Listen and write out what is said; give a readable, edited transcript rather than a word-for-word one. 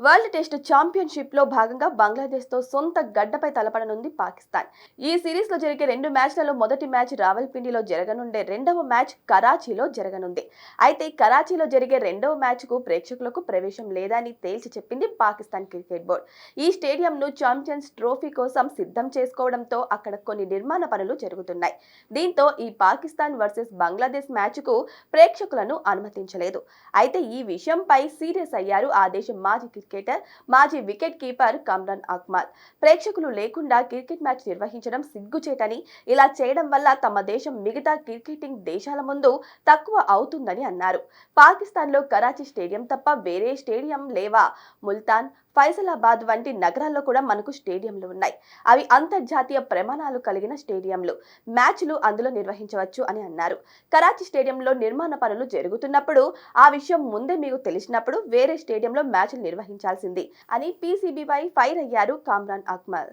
World test championship లో భాగంగా బంగ్లాదేశ్ తో సొంత గడ్డపై తలపడనుంది పాకిస్తాన్. ఈ సిరీస్ లో జరిగే 2 మ్యాచ్లలో మొదటి మ్యాచ్ రావల్పిండిలో జరగనుండే, రెండవ మ్యాచ్ కరాచీలో జరగనుంది. అయితే కరాచీలో జరిగే రెండవ మ్యాచ్ కు ప్రేక్షకులకు ప్రవేశం లేదని తేల్చి చెప్పింది పాకిస్తాన్ క్రికెట్ బోర్డు. ఈ స్టేడియంను ఛాంపియన్స్ ట్రోఫీ కోసం సిద్ధం చేసుకోవడంతో అక్కడ కొన్ని నిర్మాణ పనులు జరుగుతున్నాయి. దీంతో ఈ పాకిస్తాన్ వర్సెస్ బంగ్లాదేశ్ మ్యాచ్ కు ప్రేక్షకులను అనుమతించలేదు. అయితే ఈ విషయంపై సీరియస్ అయ్యారు ఆ దేశం మాజీ క్రికెటర్, మాజీ వికెట్ కీపర్ కమ్రాన్ అక్మల్. ప్రేక్షకులు లేకుండా క్రికెట్ మ్యాచ్ నిర్వహించడం సిగ్గుచేటని, ఇలా చేయడం వల్ల తమ దేశం మిగతా క్రికెటింగ్ దేశాల ముందు తక్కువ అవుతుందని అన్నారు. పాకిస్తాన్లో కరాచీ స్టేడియం తప్ప వేరే స్టేడియం లేవా? ముల్తాన్, ఫైసలాబాద్ వంటి నగరాల్లో కూడా మనకు స్టేడియంలు ఉన్నాయి. అవి అంతర్జాతీయ ప్రమాణాలు కలిగిన స్టేడియంలు. మ్యాచ్లు అందులో నిర్వహించవచ్చు అని అన్నారు. కరాచీ స్టేడియంలో నిర్మాణ పనులు జరుగుతున్నప్పుడు, ఆ విషయం ముందే మీకు తెలిసినప్పుడు వేరే స్టేడియంలో మ్యాచ్లు నిర్వహించాల్సింది అని పీసీబీపై ఫైర్ అయ్యారు కమ్రాన్ అక్మల్.